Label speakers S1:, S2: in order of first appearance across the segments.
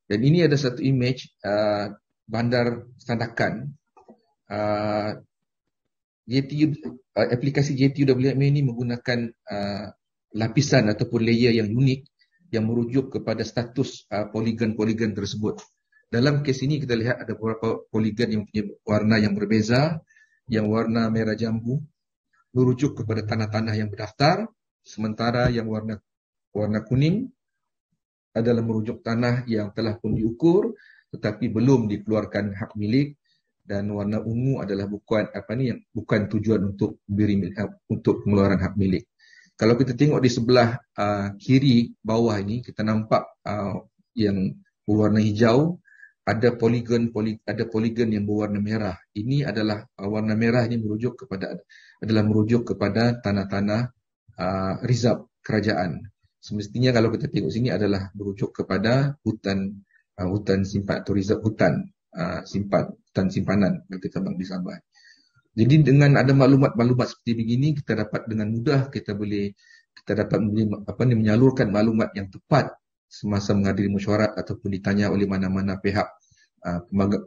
S1: Dan ini ada satu image bandar Sandakan. JTU, aplikasi JTUWMA ini menggunakan lapisan ataupun layer yang unik yang merujuk kepada status poligon-poligon tersebut. Dalam kes ini kita lihat ada beberapa poligon yang punya warna yang berbeza. Yang warna merah jambu merujuk kepada tanah-tanah yang berdaftar, sementara yang warna kuning adalah merujuk tanah yang telah pun diukur tetapi belum dikeluarkan hak milik, dan warna ungu adalah bukan tujuan untuk untuk pengeluaran hak milik. Kalau kita tengok di sebelah kiri bawah ini, kita nampak yang berwarna hijau, ada poligon yang berwarna merah. Ini adalah warna merah ini merujuk kepada tanah-tanah rizab kerajaan. Semestinya kalau kita tengok sini adalah merujuk kepada hutan simpan atau rizab hutan simpanan yang kita bangun di Sabah. Jadi dengan ada maklumat-maklumat seperti begini, kita dapat dengan mudah menyalurkan maklumat yang tepat semasa menghadiri mesyuarat ataupun ditanya oleh mana-mana pihak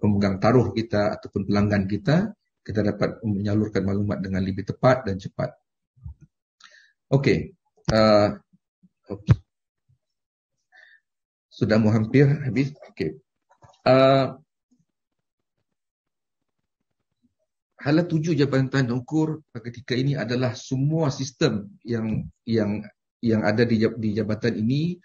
S1: pemegang taruh kita ataupun pelanggan kita dapat menyalurkan maklumat dengan lebih tepat dan cepat. Okey. Sudah mau hampir habis. Okey. Hala 7 Jabatan Tahan dan Ukur ketika ini adalah semua sistem yang ada di jabatan ini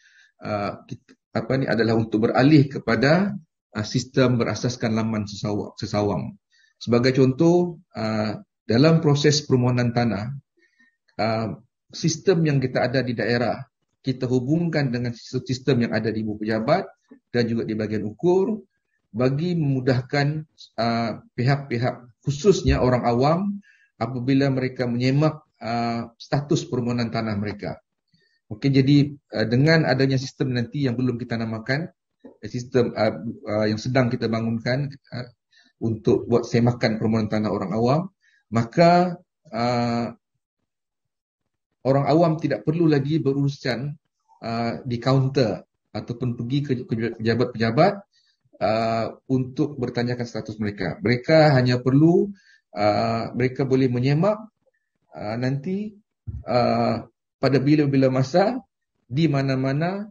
S1: adalah untuk beralih kepada sistem berasaskan laman sesawang. Sebagai contoh, dalam proses permohonan tanah, sistem yang kita ada di daerah kita hubungkan dengan sistem yang ada di ibu pejabat dan juga di bahagian ukur bagi memudahkan pihak-pihak, khususnya orang awam, apabila mereka menyemak status permohonan tanah mereka. Okey, jadi dengan adanya sistem nanti yang belum kita namakan, sistem yang sedang kita bangunkan untuk buat semakan permohonan tanah orang awam, maka orang awam tidak perlu lagi berurusan di kaunter ataupun pergi ke pejabat-pejabat untuk bertanyakan status mereka. Mereka hanya perlu, mereka boleh menyemak nanti pada bila-bila masa, di mana-mana,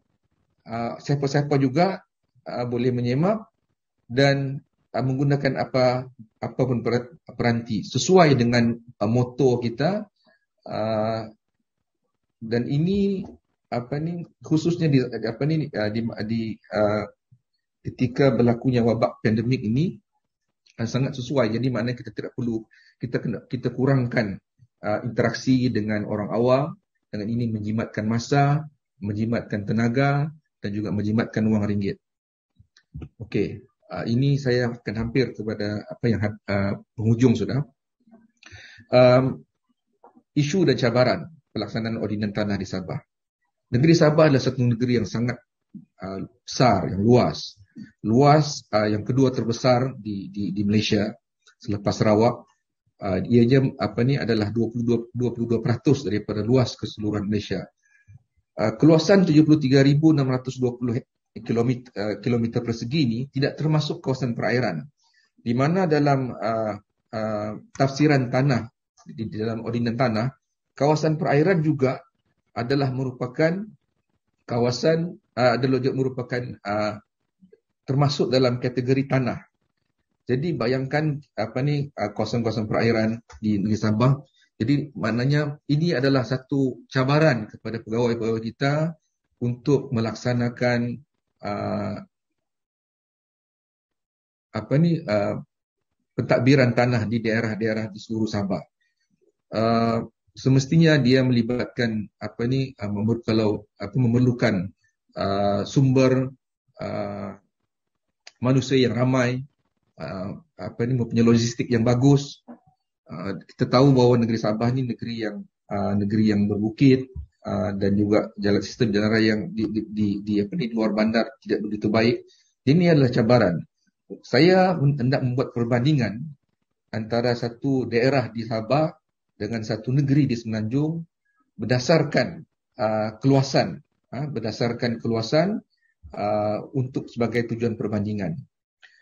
S1: siapa-siapa juga boleh menyemak dan menggunakan apapun peranti sesuai dengan moto kita. Dan ini khususnya ketika berlakunya wabak pandemik ini sangat sesuai. Jadi maknanya kita tidak perlu, kita kurangkan interaksi dengan orang awam. Dengan ini menjimatkan masa, menjimatkan tenaga dan juga menjimatkan wang ringgit. Okey, ini saya akan hampir kepada penghujung sudah. Isu dan cabaran pelaksanaan ordinan tanah di Sabah. Negeri Sabah adalah satu negeri yang sangat besar, yang luas. Yang kedua terbesar di Malaysia selepas Sarawak. Ianya adalah 22% daripada luas keseluruhan Malaysia. Keluasan 73,620 kilometer persegi ini tidak termasuk kawasan perairan, di mana dalam tafsiran tanah di dalam ordinan tanah, kawasan perairan juga adalah merupakan kawasan termasuk dalam kategori tanah. Jadi bayangkan kawasan-kawasan perairan di negeri Sabah. Jadi maknanya ini adalah satu cabaran kepada pegawai-pegawai kita untuk melaksanakan pentadbiran tanah di daerah-daerah di seluruh Sabah. Semestinya dia melibatkan memerlukan sumber manusia yang ramai, mempunyai logistik yang bagus. Kita tahu bahawa negeri Sabah ni negeri yang berbukit dan juga sistem jalan raya yang di luar bandar tidak begitu baik. Ini adalah cabaran. Saya hendak membuat perbandingan antara satu daerah di Sabah dengan satu negeri di Semenanjung berdasarkan keluasan, untuk sebagai tujuan perbandingan.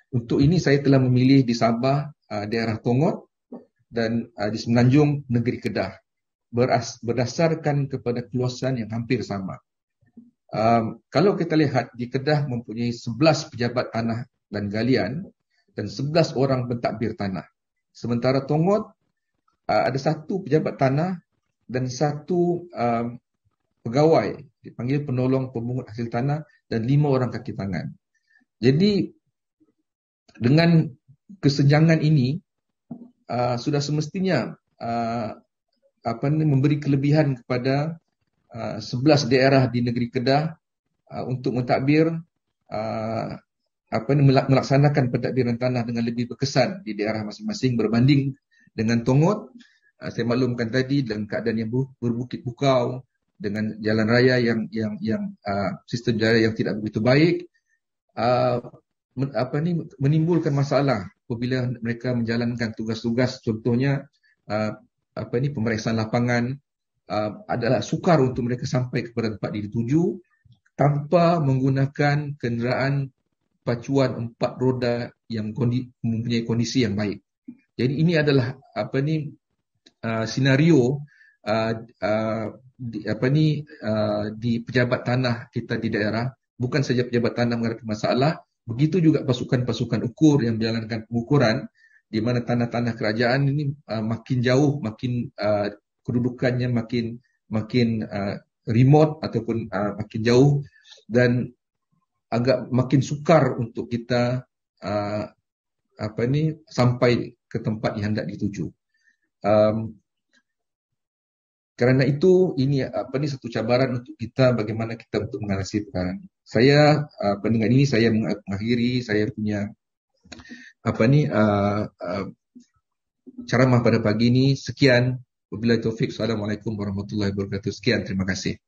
S1: Untuk ini saya telah memilih di Sabah daerah Tongot dan di Semenanjung negeri Kedah berdasarkan kepada keluasan yang hampir sama. Kalau kita lihat di Kedah mempunyai 11 pejabat tanah dan galian dan 11 orang pentadbir tanah. Sementara Tongot ada 1 pejabat tanah dan 1 pegawai dipanggil penolong pemungut hasil tanah dan 5 orang kaki tangan. Jadi dengan kesenjangan ini sudah semestinya memberi kelebihan kepada 11 daerah di negeri Kedah untuk mentadbir melaksanakan pentadbiran tanah dengan lebih berkesan di daerah masing-masing berbanding dengan Tongot. Saya maklumkan tadi dalam keadaan yang berbukit bukau dengan jalan raya yang sistem jalan yang tidak begitu baik, menimbulkan masalah apabila mereka menjalankan tugas-tugas, contohnya pemeriksaan lapangan, adalah sukar untuk mereka sampai kepada tempat dituju tanpa menggunakan kenderaan pacuan 4 roda yang mempunyai kondisi yang baik. Jadi ini adalah senario di pejabat tanah kita di daerah. Bukan saja pejabat tanah menghadapi masalah, begitu juga pasukan-pasukan ukur yang menjalankan pengukuran, di mana tanah-tanah kerajaan ini makin jauh, makin kedudukannya makin remote ataupun makin jauh, dan agak makin sukar untuk kita sampai ke tempat yang hendak dituju. Kerana itu ini satu cabaran untuk kita, bagaimana kita untuk mengatasi perkara ini. Saya dengan ini saya mengakhiri saya punya ceramah pada pagi ini. Sekian, wabillahi taufik. Assalamualaikum warahmatullahi wabarakatuh. Sekian, terima kasih.